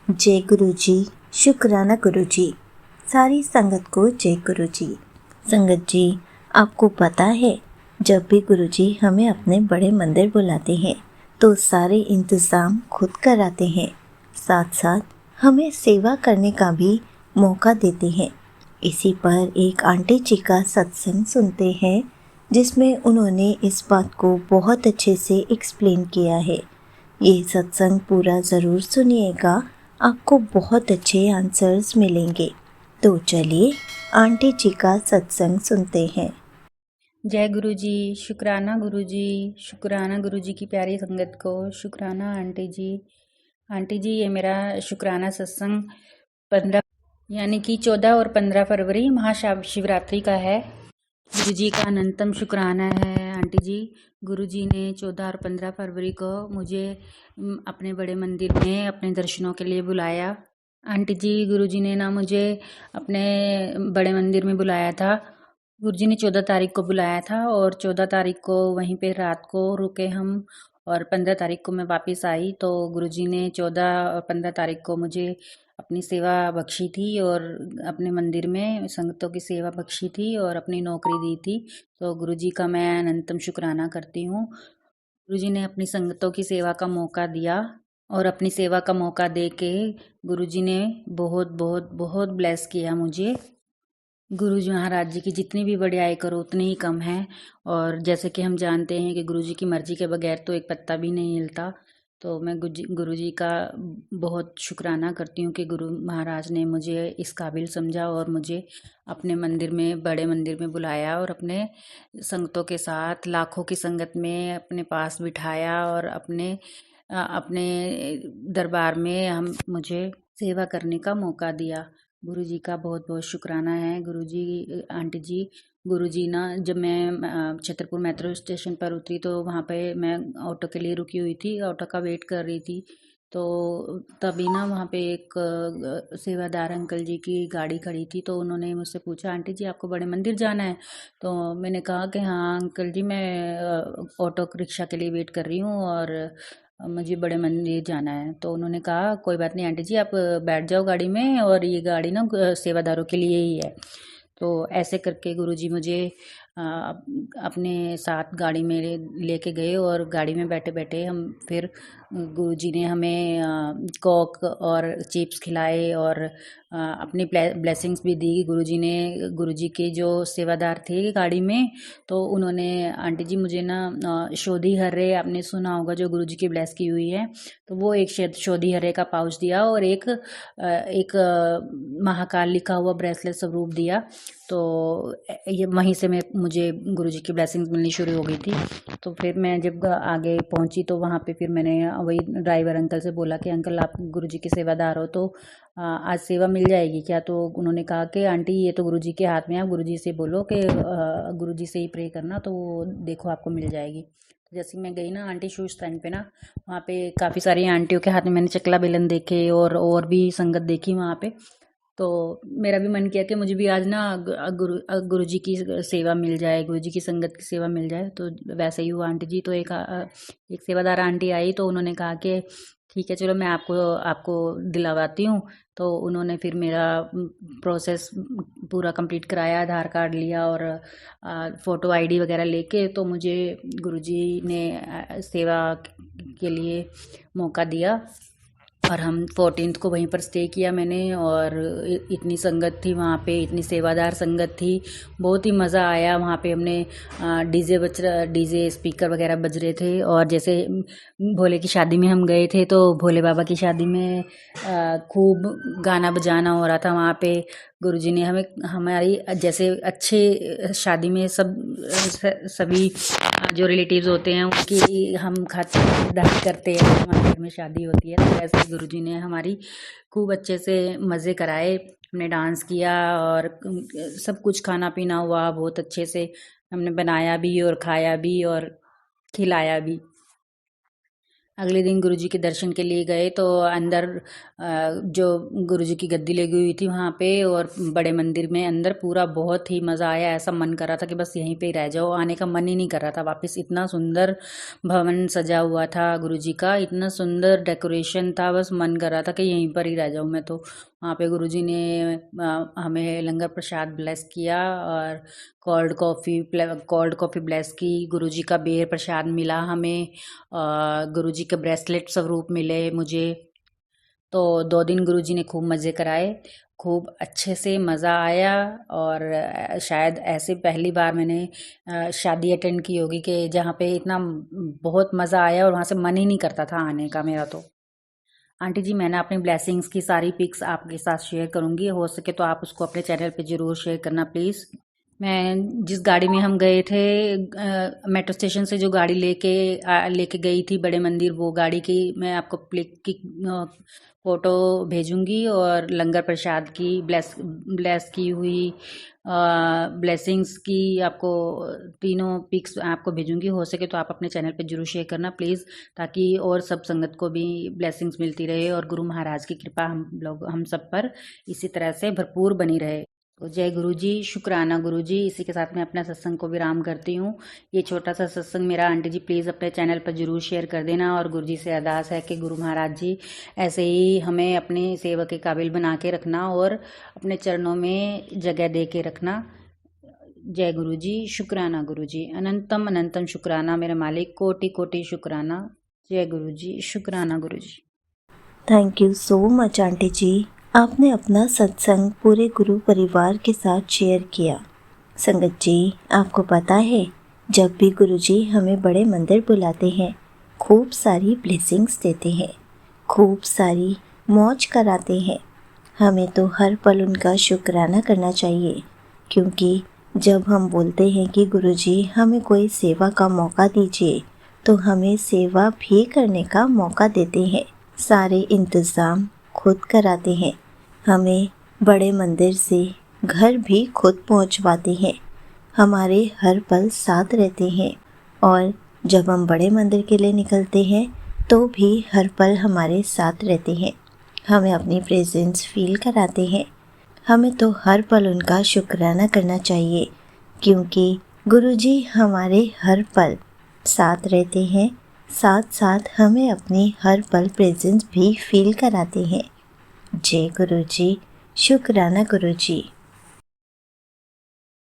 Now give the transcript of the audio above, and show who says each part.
Speaker 1: जय गुरु जी। शुक्राना गुरु जी। सारी संगत को जय गुरु जी। संगत जी, आपको पता है, जब भी गुरु जी हमें अपने बड़े मंदिर बुलाते हैं तो सारे इंतज़ाम खुद कराते हैं, साथ साथ हमें सेवा करने का भी मौका देते हैं। इसी पर एक आंटी जी का सत्संग सुनते हैं जिसमें उन्होंने इस बात को बहुत अच्छे से एक्सप्लेन किया है। ये सत्संग पूरा ज़रूर सुनिएगा, आपको बहुत अच्छे आंसर्स मिलेंगे। तो चलिए आंटी जी का सत्संग सुनते हैं।
Speaker 2: जय गुरु जी। शुक्राना गुरु जी। शुक्राना गुरु जी की प्यारी संगत को। शुक्राना आंटी जी। आंटी जी, ये मेरा शुक्राना सत्संग 15 यानी कि 14 और 15 फरवरी महाशिवरात्रि का है। गुरु जी का अनंतम शुक्राना है आंटी जी। गुरु जी ने 14 और 15 फरवरी को मुझे अपने बड़े मंदिर में अपने दर्शनों के लिए बुलाया। आंटी जी, गुरु जी ने ना मुझे अपने बड़े मंदिर में बुलाया था। गुरु जी ने 14 तारीख को बुलाया था और 14 तारीख को वहीं पे रात को रुके हम, और 15 तारीख को मैं वापस आई। तो गुरु जी ने 14 और 15 तारीख को मुझे अपनी सेवा बख्शी थी और अपने मंदिर में संगतों की सेवा बख्शी थी और अपनी नौकरी दी थी। तो गुरु जी का मैं अनंतम शुक्राना करती हूँ। गुरु जी ने अपनी संगतों की सेवा का मौका दिया और अपनी सेवा का मौका दे के गुरु जी ने बहुत बहुत बहुत ब्लेस किया मुझे। गुरु जी महाराज जी की जितनी भी बड़ाई करो उतनी ही कम है। और जैसे कि हम जानते हैं कि गुरु जी की मर्जी के बगैर तो एक पत्ता भी नहीं हिलता। तो मैं गुरु जी का बहुत शुक्राना करती हूँ कि गुरु महाराज ने मुझे इस काबिल समझा और मुझे अपने मंदिर में, बड़े मंदिर में बुलाया और अपने संगतों के साथ लाखों की संगत में अपने पास बिठाया और अपने दरबार में हम मुझे सेवा करने का मौका दिया। गुरु जी का बहुत बहुत शुक्राना है। गुरु जी, आंटी जी, गुरु जी ना, जब मैं छतरपुर मेट्रो स्टेशन पर उतरी तो वहाँ पे मैं ऑटो के लिए रुकी हुई थी, ऑटो का वेट कर रही थी। तो तभी ना वहाँ पे एक सेवादार अंकल जी की गाड़ी खड़ी थी। तो उन्होंने मुझसे पूछा, आंटी जी आपको बड़े मंदिर जाना है? तो मैंने कहा कि हाँ अंकल जी, मैं ऑटो रिक्शा के लिए वेट कर रही हूँ और मुझे बड़े मंदिर जाना है। तो उन्होंने कहा कोई बात नहीं आंटी जी, आप बैठ जाओ गाड़ी में, और ये गाड़ी ना सेवादारों के लिए ही है। तो ऐसे करके गुरुजी मुझे अ, अपने साथ गाड़ी में लेके गए और गाड़ी में बैठे बैठे हम फिर गुरुजी ने हमें कोक और चिप्स खिलाए और अपनी ब्लेसिंग्स भी दी। गुरुजी के जो सेवादार थे गाड़ी में, तो उन्होंने, आंटी जी मुझे ना शोधी हर्रे आपने सुना होगा जो गुरुजी की ब्लेस की हुई है, तो वो एक शोधी हर्रे का पाउच दिया और एक महाकाल लिखा हुआ ब्रेसलेट स्वरूप दिया। तो ये वहीं से मुझे गुरुजी की ब्लेसिंग्स मिलनी शुरू हो गई थी। तो फिर मैं जब आगे पहुंची तो वहाँ पे फिर मैंने वही ड्राइवर अंकल से बोला कि अंकल आप गुरुजी के सेवादार हो, तो आज सेवा मिल जाएगी क्या? तो उन्होंने कहा कि आंटी ये तो गुरुजी के हाथ में है, आप गुरुजी से बोलो कि गुरुजी से ही प्रे करना, तो वो देखो आपको मिल जाएगी। तो जैसे मैं गई ना आंटी शू स्टैंड पे ना, वहाँ पे काफ़ी सारी आंटियों के हाथ में मैंने चकला बेलन देखे और भी संगत देखी वहाँ पे। तो मेरा भी मन किया कि मुझे भी आज ना गुरु जी की सेवा मिल जाए, गुरु जी की संगत की सेवा मिल जाए। तो वैसे ही हुआ आंटी जी। तो एक सेवादार आंटी आई तो उन्होंने कहा कि ठीक है चलो मैं आपको आपको दिलवाती हूँ। तो उन्होंने फिर मेरा प्रोसेस पूरा कंप्लीट कराया, आधार कार्ड लिया और फ़ोटो आईडी वगैरह लेके तो मुझे गुरुजी ने सेवा के लिए मौका दिया। और हम 14th को वहीं पर स्टे किया मैंने, और इतनी संगत थी वहाँ पे, इतनी सेवादार संगत थी, बहुत ही मज़ा आया। वहाँ पे हमने डीजे स्पीकर वगैरह बज रहे थे, और जैसे भोले की शादी में हम गए थे तो भोले बाबा की शादी में खूब गाना बजाना हो रहा था वहाँ पे। गुरुजी ने हमें, हमारी जैसे अच्छे शादी में सभी जो रिलेटिव्स होते हैं उनकी हम खातिरदारी करते हैं, हमारे घर में शादी होती है, तो वैसे ही गुरुजी ने हमारी खूब अच्छे से मज़े कराए। हमने डांस किया और सब कुछ खाना पीना हुआ बहुत अच्छे से, हमने बनाया भी और खाया भी और खिलाया भी। अगले दिन गुरुजी के दर्शन के लिए गए तो अंदर जो गुरुजी की गद्दी लगी हुई थी वहाँ पे, और बड़े मंदिर में अंदर पूरा बहुत ही मज़ा आया। ऐसा मन कर रहा था कि बस यहीं पे ही रह जाओ, आने का मन ही नहीं कर रहा था वापस। इतना सुंदर भवन सजा हुआ था गुरुजी का, इतना सुंदर डेकोरेशन था, बस मन कर रहा था कि यहीं पर ही रह जाऊँ मैं तो। वहाँ पे गुरुजी ने हमें लंगर प्रसाद ब्लेस किया, और कोल्ड कॉफ़ी ब्लेस की। गुरुजी का बेर प्रसाद मिला हमें, गुरुजी के ब्रेसलेट स्वरूप मिले मुझे। तो 2 दिन गुरुजी ने खूब मज़े कराए, खूब अच्छे से मज़ा आया। और शायद ऐसे पहली बार मैंने शादी अटेंड की होगी कि जहाँ पे इतना बहुत मज़ा आया और वहाँ से मन ही नहीं करता था आने का मेरा तो। आंटी जी, मैं ना अपनी ब्लेसिंग्स की सारी पिक्स आपके साथ शेयर करूँगी, हो सके तो आप उसको अपने चैनल पे ज़रूर शेयर करना प्लीज़। मैं जिस गाड़ी में हम गए थे, मेट्रो स्टेशन से जो गाड़ी लेके गई थी बड़े मंदिर, वो गाड़ी की मैं आपको क्लिक की फ़ोटो भेजूंगी, और लंगर प्रसाद की ब्लेस की हुई ब्लेसिंग्स की आपको तीनों पिक्स आपको भेजूंगी। हो सके तो आप अपने चैनल पे जरूर शेयर करना प्लीज़, ताकि और सब संगत को भी ब्लेसिंग्स मिलती रहे, और गुरु महाराज की कृपा हम सब पर इसी तरह से भरपूर बनी रहे। तो जय गुरु जी, शुक्राना गुरु जी। इसी के साथ मैं अपना सत्संग को विराम करती हूँ। ये छोटा सा सत्संग मेरा आंटी जी प्लीज़ अपने चैनल पर जरूर शेयर कर देना, और गुरु जी से अरदास है कि गुरु महाराज जी ऐसे ही हमें अपनी सेवा के काबिल बना के रखना, और अपने चरणों में जगह दे के रखना। जय गुरु जी, शुक्राना गुरु जी, अनंतम अनंतम शुक्राना मेरे मालिक, कोटि कोटि शुक्राना। जय गुरु जी, शुक्राना Guru ji.
Speaker 1: Thank you so much aunty ji, आपने अपना सत्संग पूरे गुरु परिवार के साथ शेयर किया। संगत जी, आपको पता है, जब भी गुरुजी हमें बड़े मंदिर बुलाते हैं, खूब सारी ब्लेसिंग्स देते हैं, खूब सारी मौज कराते हैं। हमें तो हर पल उनका शुक्राना करना चाहिए, क्योंकि जब हम बोलते हैं कि गुरुजी हमें कोई सेवा का मौका दीजिए, तो हमें सेवा भी करने का मौका देते हैं। सारे इंतज़ाम खुद कराते हैं, हमें बड़े मंदिर से घर भी खुद पहुंचवाते हैं, हमारे हर पल साथ रहते हैं। और जब हम बड़े मंदिर के लिए निकलते हैं तो भी हर पल हमारे साथ रहते हैं, हमें अपनी प्रेजेंस फील कराते हैं। हमें तो हर पल उनका शुक्राना करना चाहिए, क्योंकि गुरुजी हमारे हर पल साथ रहते हैं, साथ साथ हमें अपनी हर पल प्रेजेंस भी फील कराते हैं। जय गुरु जी, शुक्राना गुरु जी।